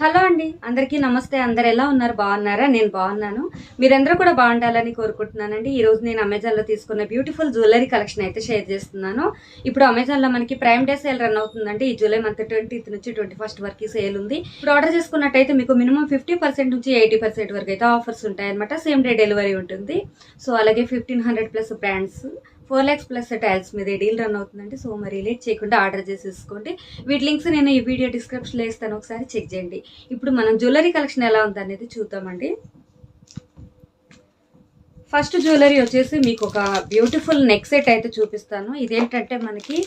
Hello అండి, అందరికీ నమస్తే. అందరు ఎలా ఉన్నారు? బాగున్నారా? నేను బాగున్నాను. మీరందరూ కూడా బాగుండాలని కోరుకుంటున్నానండి. ఈ రోజు నేను అమెజాన్లో తీసుకున్న బ్యూటిఫుల్ జ్యువెలరీ కలెక్షన్ అయితే షేర్ చేస్తున్నాను. ఇప్పుడు అమెజాన్లో మనకి ప్రైమ్ డే సేల్ రన్ అవుతుందండి. ఈ జూలై మంత్ 20th నుంచి 21st వరకు సేల్ ఉంది. ఇప్పుడు ఆర్డర్ చేసుకున్నట్టయితే మీకు మినిమం 50% నుంచి 80% వరకు అయితే ఆఫర్స్ ఉంటాయన్నమాట. సేమ్ డే డెలివరీ ఉంటుంది. సో అలాగే 1500+ బ్రాండ్స్ 4 lakhs ప్లస్ టైల్స్ మీద డీల్ రన్ అవుతుందండి. సో మరి లేట్ చేయకుండా ఆర్డర్ చేసేసుకోండి. వీటి లింక్స్ నేను ఈ వీడియో డిస్క్రిప్షన్లో ఇస్తాను, ఒకసారి చెక్ చేయండి. ఇప్పుడు మనం జ్యువెలరీ కలెక్షన్ ఎలా ఉంది అనేది చూద్దామండి. ఫస్ట్ జ్యువెలరీ వచ్చేసి మీకు ఒక బ్యూటిఫుల్ నెక్ సెట్ అయితే చూపిస్తాను. ఇదేంటంటే మనకి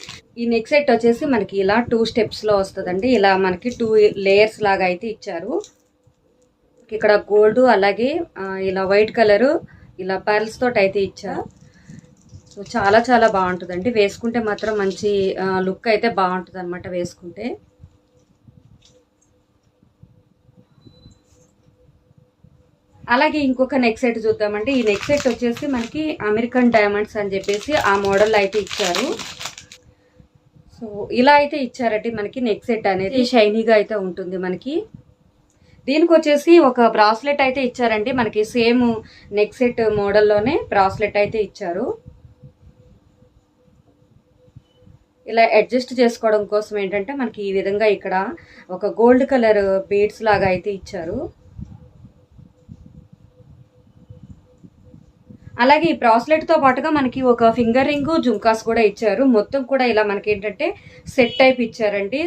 ఈ నెక్ సెట్ వచ్చేసి మనకి ఇలా 2 స్టెప్స్లో వస్తుందండి. ఇలా మనకి 2 లేయర్స్ లాగా అయితే ఇచ్చారు. ఇక్కడ గోల్డ్ అలాగే ఇలా వైట్ కలరు ఇలా పర్ల్స్ తోటి అయితే ఇచ్చారు. సో చాలా చాలా బాగుంటుందండి. వేసుకుంటే మాత్రం మంచి లుక్ అయితే బాగుంటుంది అనమాట వేసుకుంటే. అలాగే ఇంకొక నెక్ సెట్ చూద్దామండి. ఈ నెక్ సెట్ వచ్చేసి మనకి అమెరికన్ డైమండ్స్ అని చెప్పేసి ఆ మోడల్ అయితే ఇచ్చారు. సో ఇలా అయితే ఇచ్చారండి మనకి నెక్ సెట్ అనేది షైనీగా అయితే ఉంటుంది మనకి. దీనికి వచ్చేసి ఒక బ్రాస్లెట్ అయితే ఇచ్చారండి మనకి. సేమ్ నెక్ సెట్ మోడల్లోనే బ్రాస్లెట్ అయితే ఇచ్చారు. ఇలా అడ్జస్ట్ చేసుకోవడం కోసం ఏంటంటే మనకి ఈ విధంగా ఇక్కడ ఒక గోల్డ్ కలర్ బీడ్స్ లాగా అయితే ఇచ్చారు. అలాగే ఈ బ్రాస్లెట్తో పాటుగా మనకి ఒక ఫింగర్ రింగ్ జుంకాస్ కూడా ఇచ్చారు. మొత్తం కూడా ఇలా మనకి ఏంటంటే సెట్ టైప్ ఇచ్చారండి.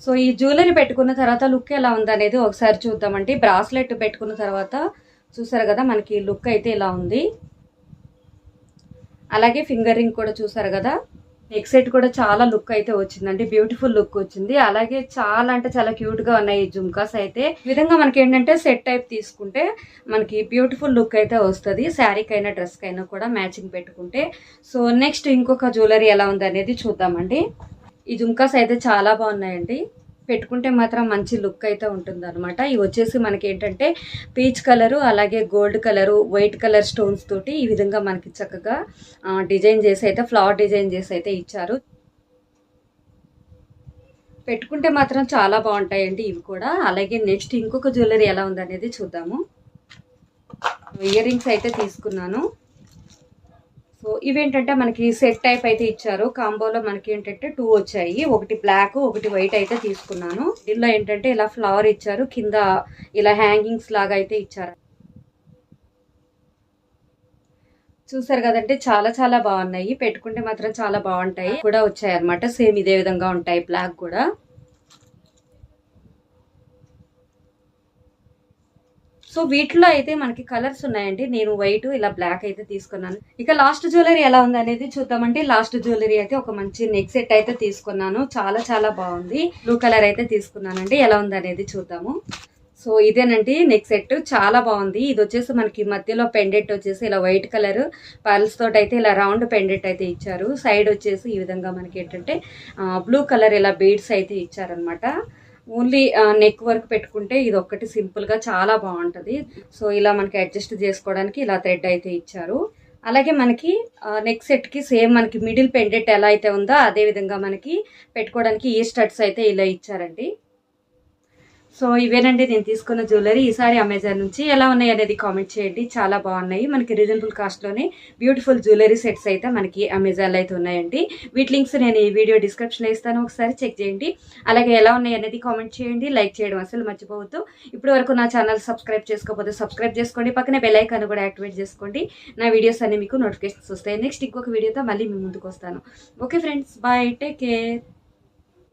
సో ఈ జ్యువెలరీ పెట్టుకున్న తర్వాత లుక్ ఎలా ఉందనేది ఒకసారి చూద్దామండి. బ్రాస్లెట్ పెట్టుకున్న తర్వాత చూసారు కదా మనకి లుక్ అయితే ఇలా ఉంది. అలాగే ఫింగర్ రింగ్ కూడా చూసారు కదా. నెక్ సెట్ కూడా చాలా లుక్ అయితే వచ్చిందండి. బ్యూటిఫుల్ లుక్ వచ్చింది. అలాగే చాలా అంటే చాలా క్యూట్ గా ఉన్నాయి ఈ జుమ్కాస్ అయితే. ఈ విధంగా మనకి ఏంటంటే సెట్ టైప్ తీసుకుంటే మనకి బ్యూటిఫుల్ లుక్ అయితే వస్తుంది. శారీకైనా డ్రెస్ కైనా కూడా మ్యాచింగ్ పెట్టుకుంటే. సో నెక్స్ట్ ఇంకొక జ్యువెలరీ ఎలా ఉంది అనేది చూద్దామండి. ఈ జుమ్కాస్ అయితే చాలా బాగున్నాయండి. పెట్టుకుంటే మాత్రం మంచి లుక్ అయితే ఉంటుంది అనమాట. ఇవి వచ్చేసి మనకి ఏంటంటే పీచ్ కలరు అలాగే gold colour white colour stones తోటి ఈ విధంగా మనకి చక్కగా డిజైన్ చేసి అయితే ఫ్లవర్ డిజైన్ చేసి అయితే ఇచ్చారు. పెట్టుకుంటే మాత్రం చాలా బాగుంటాయండి ఇవి కూడా. అలాగే నెక్స్ట్ ఇంకొక జ్యువెలరీ ఎలా ఉంది అనేది చూద్దాము. ఇయర్ రింగ్స్ అయితే తీసుకున్నాను. సో ఇవేంటంటే మనకి సెట్ టైప్ అయితే ఇచ్చారు. కాంబోలో మనకి ఏంటంటే 2 వచ్చాయి. ఒకటి బ్లాక్ ఒకటి వైట్ అయితే తీసుకున్నాను. దీనిలో ఏంటంటే ఇలా ఫ్లవర్ ఇచ్చారు, కింద ఇలా హ్యాంగింగ్స్ లాగా అయితే ఇచ్చారు. చూసారు కదంటే చాలా చాలా బాగున్నాయి. పెట్టుకుంటే మాత్రం చాలా బాగుంటాయి కూడా వచ్చాయి అనమాట. సేమ్ ఇదే విధంగా ఉంటాయి బ్లాక్ కూడా. సో వీటిలో అయితే మనకి కలర్స్ ఉన్నాయండి. నేను వైట్ ఇలా బ్లాక్ అయితే తీసుకున్నాను. ఇక లాస్ట్ జ్యువెలరీ ఎలా ఉంది అనేది చూద్దామంటే లాస్ట్ జ్యువెలరీ అయితే ఒక మంచి నెక్ సెట్ అయితే తీసుకున్నాను. చాలా చాలా బాగుంది. బ్లూ కలర్ అయితే తీసుకున్నానండి. ఎలా ఉంది అనేది చూద్దాము. సో ఇదేనండి నెక్ సెట్, చాలా బాగుంది. ఇది వచ్చేసి మనకి మధ్యలో పెండెంట్ వచ్చేసి ఇలా వైట్ కలర్ పర్ల్స్ తోటి అయితే ఇలా రౌండ్ పెండెంట్ అయితే ఇచ్చారు. సైడ్ వచ్చేసి ఈ విధంగా మనకి ఏంటంటే బ్లూ కలర్ ఇలా బీడ్స్ అయితే ఇచ్చారనమాట. ఓన్లీ నెక్ వర్క్ పెట్టుకుంటే ఇది ఒక్కటి సింపుల్గా చాలా బాగుంటుంది. సో ఇలా మనకి అడ్జస్ట్ చేసుకోవడానికి ఇలా థ్రెడ్ అయితే ఇచ్చారు. అలాగే మనకి నెక్ సెట్కి సేమ్ మనకి మిడిల్ పెండెంట్ ఎలా అయితే ఉందో అదే విధంగా మనకి పెట్టుకోవడానికి ఈ స్టడ్స్ అయితే ఇలా ఇచ్చారండి. సో ఇవేనండి నేను తీసుకున్న జ్యువెలరీ ఈసారి అమెజాన్ నుంచి. ఎలా ఉన్నాయి అనేది కామెంట్ చేయండి. చాలా బాగున్నాయి. మనకి రీజనబుల్ కాస్ట్లోనే బ్యూటిఫుల్ జ్యువెలరీ సెట్స్ అయితే మనకి అమెజాన్లో అయితే ఉన్నాయండి. వీటి లింక్స్ నేను ఈ వీడియో డిస్క్రిప్షన్లో ఇస్తాను, ఒకసారి చెక్ చేయండి. అలాగే ఎలా ఉన్నాయి అనేది కామెంట్ చేయండి. లైక్ చేయడం అసలు మర్చిపోవద్దు. ఇప్పటి వరకు నా ఛానల్ సబ్స్క్రైబ్ చేసుకోకపోతే సబ్స్క్రైబ్ చేసుకోండి. పక్కనే బెల్ ఐకాన్ కూడా యాక్టివేట్ చేసుకోండి. నా వీడియోస్ అన్ని మీకు నోటిఫికేషన్స్ వస్తాయి. నెక్స్ట్ ఇంకొక వీడియోతో మళ్ళీ మీ ముందుకు వస్తాను. Okay friends, bye, take care.